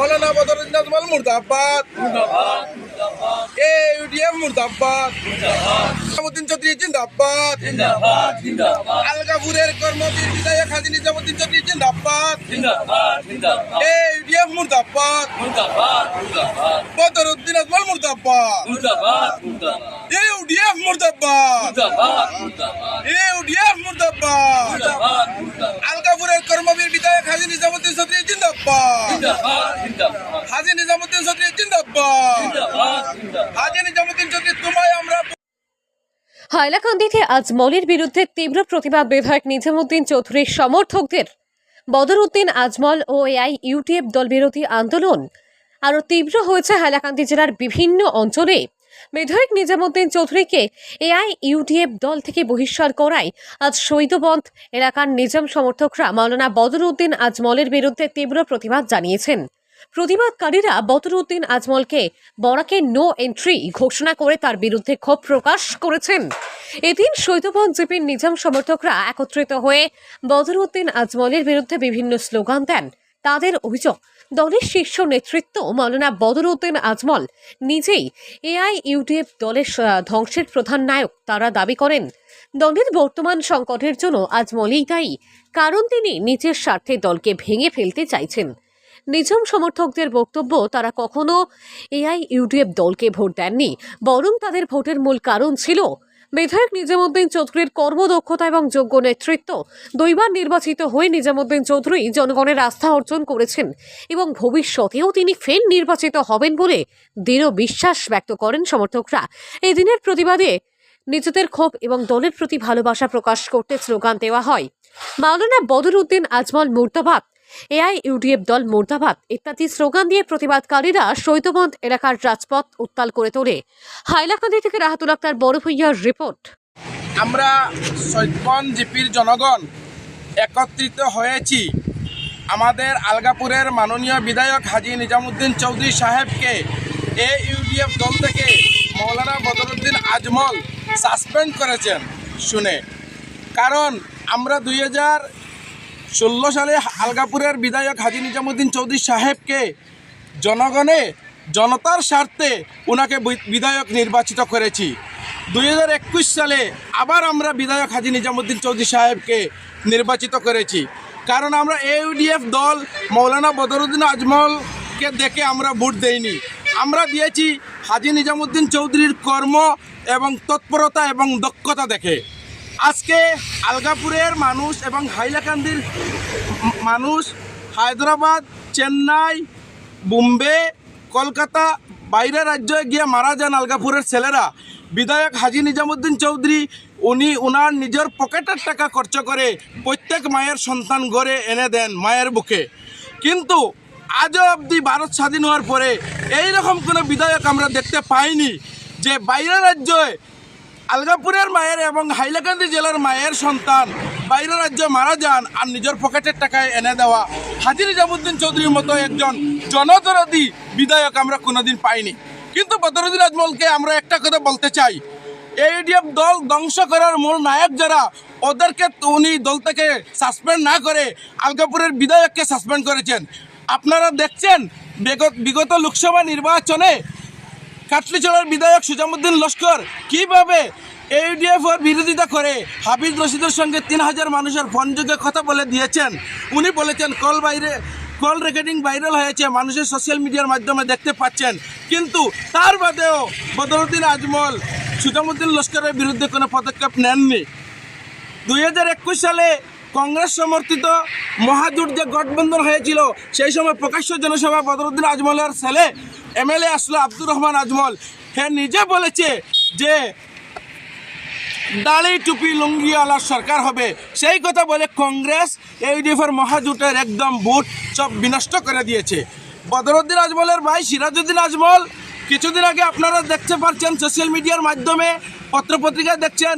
मौलाना बदरुद्दीन अजमल मुर्दाबाद AUDF मुर्दाबाद নিজামুদ্দিন চৌধুরী জিন্দাবাদ আলগাপুরের কর্মবীর বিধায়ক হাজী নিজামুদ্দিন চৌধুরী জিন্দাবাদ AUDF মুর্দাবাদ Badruddin Ajmal মুর্দাবাদ AUDF মুর্দাবাদ AUDF মুর্দাবাদ আলগাপুরের কর্মবীর বিধায়ক হাজী নিজামুদ্দিন চৌধুরী জিন্দাবাদ হাজী নিজামুদ্দিন চৌধুরী জিন্দাবাদ হাজী নিজামুদ্দিন চৌধুরী তোমায় আমরা। হাইলাকান্দিতে আজমলের বিরুদ্ধে তীব্র প্রতিবাদ বিধায়ক নিজামুদ্দিন চৌধুরীর সমর্থকদের। বদরুদ্দিন আজমল ও AIUDF দল বিরোধী আন্দোলন আরও তীব্র হয়েছে হাইলাকান্দি জেলার বিভিন্ন অঞ্চলে। বিধায়ক নিজামুদ্দিন চৌধুরীকে AIUDF দল থেকে বহিষ্কার করায় আজ শহীদবন্ধ এলাকার নিজাম সমর্থকরা মাওলানা বদরুদ্দিন আজমলের বিরুদ্ধে তীব্র প্রতিবাদ জানিয়েছেন। প্রতিবাদকারীরা বদরুদ্দিন আজমলকে বরাকে নো এন্ট্রি ঘোষণা করে তার বিরুদ্ধে ক্ষোভ প্রকাশ করেছেন। এদিন শহীদবন্ধ জিপির নিজাম সমর্থকরা একত্রিত হয়ে বদরুদ্দিন আজমলের বিরুদ্ধে বিভিন্ন স্লোগান দেন। তাদের অভিযোগ, দলের শীর্ষ নেতৃত্ব মাওলানা বদরুদ্দিন আজমল নিজেই AIUDF দলের ধ্বংসের প্রধান নায়ক। তারা দাবি করেন দলের বর্তমান সংকটের জন্য আজমলই দায়ী, কারণ তিনি নিজের স্বার্থে দলকে ভেঙে ফেলতে চাইছেন। নিজাম সমর্থকদের বক্তব্য, তারা কখনো AIUDF দলকে ভোট দেননি, বরং তাদের ভোটের মূল কারণ ছিল বিধায়ক নিজামুদ্দিন চৌধুরীর কর্মদক্ষতা এবং যোগ্য নেতৃত্ব। দুইবার নির্বাচিত হয়ে নিজামুদ্দিন চৌধুরী জনগণের আস্থা অর্জন করেছেন এবং ভবিষ্যতেও তিনি ফের নির্বাচিত হবেন বলে দৃঢ় বিশ্বাস ব্যক্ত করেন সমর্থকরা। এই দিনের প্রতিবাদে নিজেদের ক্ষোভ এবং দলের প্রতি ভালোবাসা প্রকাশ করতে স্লোগান দেওয়া হয়, মাওলানা বদরুদ্দিন আজমল মুর্দাবাদ, AIUDF দল মুর্দাবাদ ইত্যাদি স্লোগান দিয়ে প্রতিবাদকারীরা শহীদবন্ধ এলাকার রাজপথ উত্তাল করে তোলে। হাইলাকান্দি থেকে রাহাতুল আক্তার বড় ভূঁইয়ার রিপোর্ট। আমরা শহীদবন্ধ জিপির জনগণ একত্রিত হয়েছি আমাদের আলগাপুরের মাননীয় বিধায়ক হাজী নিজামুদ্দিন চৌধুরী সাহেবকে AIUDF দল থেকে মৌলানা বদরুদ্দিন আজমল সাসপেন্ড করেছেন শুনে। কারণ আমরা 2016 সালে আলগাপুরের বিধায়ক হাজী নিজামুদ্দিন চৌধুরী সাহেবকে জনতার স্বার্থে ওনাকে বিধায়ক নির্বাচিত করেছি। 2021 সালে আবার আমরা বিধায়ক হাজী নিজামুদ্দিন চৌধুরী সাহেবকে নির্বাচিত করেছি। কারণ আমরা AIUDF দল মৌলানা বদরুদ্দিন আজমলকে দেখে আমরা ভোট দেইনি, আমরা দিয়েছি হাজী নিজামুদ্দিন চৌধুরীর কর্ম এবং তৎপরতা এবং দক্ষতা দেখে। আজকে আলগাপুরের মানুষ এবং হাইলাকান্দির মানুষ হায়দ্রাবাদ, চেন্নাই, বোম্বে, কলকাতা, বাইরের রাজ্যে গিয়ে মারা যান আলগাপুরের ছেলেরা। বিধায়ক হাজী নিজামুদ্দিন চৌধুরী ওনার নিজের পকেটের টাকা খরচ করে প্রত্যেক মায়ের সন্তান গড়ে এনে দেন মায়ের বুকে। কিন্তু আজও অবধি ভারত স্বাধীন হওয়ার পরে এইরকম কোনো বিধায়ক আমরা দেখতে পাইনি যে বাইরের রাজ্যে আলগাপুরের মায়ের এবং হাইলাকান্দি জেলার মায়ের সন্তান বাইরের রাজ্যে মারা যান আর নিজের পকেটের টাকায় এনে দেওয়া হাজী নিজামুদ্দিন চৌধুরীর মতো একজন জনদরদী বিধায়ক আমরা কোনোদিন পাইনি। কিন্তু বদরুদ্দিন আজমলকে আমরা একটা কথা বলতে চাই, AIUDF দল ধ্বংস করার মূল নায়ক যারা, ওদেরকে উনি দল থেকে সাসপেন্ড না করে আলগাপুরের বিধায়ককে সাসপেন্ড করেছেন। আপনারা দেখছেন বিগত লোকসভা নির্বাচনে কাটলিচড়ার বিধায়ক সুজামুদ্দিন লস্কর কীভাবে AIUDF এর বিরোধিতা করে হাফিজ রশিদের সঙ্গে 3000 মানুষের ফোনযোগে কথা বলে দিয়েছেন। উনি বলেছেন কল রেকর্ডিং ভাইরাল হয়েছে, মানুষের সোশ্যাল মিডিয়ার মাধ্যমে দেখতে পাচ্ছেন। কিন্তু তার বাদেও বদরুদ্দিন আজমল সুজামুদ্দিন লস্করের বিরুদ্ধে কোনো পদক্ষেপ নেননি। 2021 সালে কংগ্রেস সমর্থিত মহাজোট যে গঠবন্ধন হয়েছিল, সেই সময় প্রকাশ্য জনসভা বদরুদ্দিন আজমলের ছেলে MLA আসলো আব্দুর রহমান আজমল, হ্যাঁ নিজে বলেছে যে দাড়ি টুপি লুঙ্গিওয়ালার সরকার হবে। সেই কথা বলে কংগ্রেস AIUDF-এর মহাজোটের একদম ভোট সব বিনষ্ট করে দিয়েছে। বদরুদ্দিন আজমলের ভাই সিরাজউদ্দিন আজমল কিছুদিন আগে আপনারা দেখতে পাচ্ছেন সোশ্যাল মিডিয়ার মাধ্যমে, পত্রপত্রিকায় দেখছেন,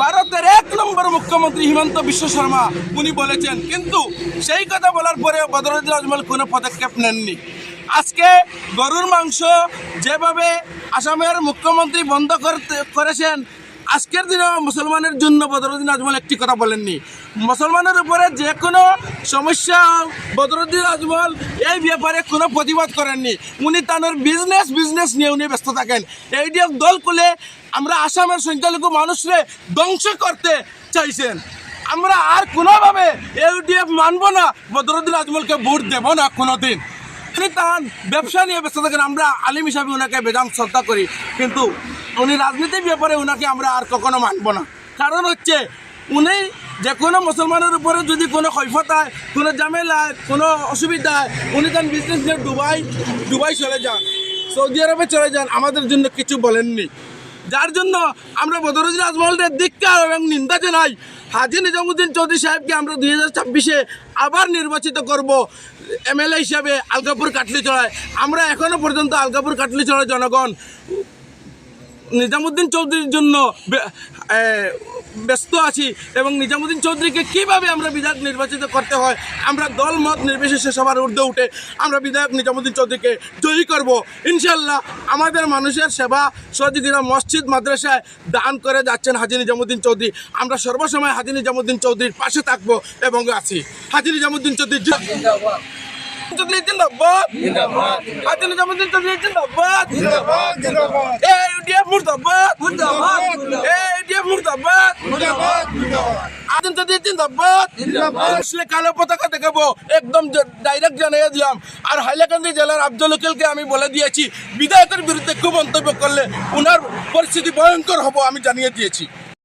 ভারতের 1 নম্বর মুখ্যমন্ত্রী হিমন্ত বিশ্ব শর্মা উনি বলেছেন। কিন্তু সেই কথা বলার পরে বদরুদ্দিন আজমল কোনো পদক্ষেপ নেননি। আজকে গরুর মাংস যেভাবে আসামের মুখ্যমন্ত্রী বন্ধ করেছেন, আজকের দিনে মুসলমানের জন্য বদরুদ্দিন আজমল একটি কথা বলেননি। মুসলমানের উপরে যে কোনো সমস্যা বদরুদ্দিন আজমল এই ব্যাপারে কোনো প্রতিবাদ করেননি। উনি তাঁর বিজনেস নিয়ে উনি ব্যস্ত থাকেন। AUDF দল খুলে আমরা আসামের সংখ্যালঘু মানুষরে ধ্বংস করতে চাইছেন। আমরা আর কোনোভাবে AUDF মানব না, বদরুদ্দিন আজমলকে ভোট দেব না কোনোদিন। উনি তার ব্যবসা নিয়ে ব্যস্ত থাকেন। আমরা আলিম হিসাবে ওনাকে বেদান্ত শ্রদ্ধা করি, কিন্তু উনি রাজনীতির ব্যাপারে ওনাকে আমরা আর কখনো মানব না। কারণ হচ্ছে উনি যে কোনো মুসলমানের উপরে যদি কোনো কৈফত হয়, কোনো ঝামেলায়, কোনো অসুবিধায় উনি তার বিজনেস নিয়ে দুবাই চলে যান, সৌদি আরবে চলে যান, আমাদের জন্য কিছু বলেননি। যার জন্য আমরা বদরুদ্দিন আজমলের ধিক্কার এবং নিন্দা জানাই। হাজী নিজামুদ্দিন চৌধুরী সাহেবকে আমরা 2026-এ আবার নির্বাচিত করব MLA হিসাবে আলগাপুর কাটলিচড়ায়। আমরা এখনও পর্যন্ত আলগাপুর কাটলিচড়ার জনগণ নিজামুদ্দিন চৌধুরীর জন্য ব্যস্ত আছি, এবং নিজামুদ্দিন চৌধুরীকে কীভাবে আমরা বিধায়ক নির্বাচিত করতে হয় আমরা দল মত নির্বিশেষে সবার ঊর্ধ্বে উঠে আমরা বিধায়ক নিজামুদ্দিন চৌধুরীকে জয়ী করব ইনশাল্লাহ। আমাদের মানুষের সেবা সহযোগিতা মসজিদ মাদ্রাসায় দান করে যাচ্ছেন হাজী নিজামুদ্দিন চৌধুরী। আমরা সর্বসময় হাজী নিজামুদ্দিন চৌধুরীর পাশে থাকবো এবং আছি। হাজী নিজামুদ্দিন চৌধুরী জিন্দাবাদ, হাজী নিজামুদ্দিন চৌধুরী জিন্দাবাদ, AUDF মুর্দাবাদ, AUDF মুর্দাবাদ, আদিন চৌধুরী জিন্দাবাদ। আসলে কালো পতাকা দেখাবো একদম ডাইরেক্ট জানিয়ে দিলাম। আর হাইলাকান্দি জেলার আব্দুল উকিলকে আমি বলে দিয়েছি, বিধায়কের বিরুদ্ধে খুব মন্তব্য করলে ওনার পরিস্থিতি ভয়ঙ্কর হবো আমি জানিয়ে দিয়েছি।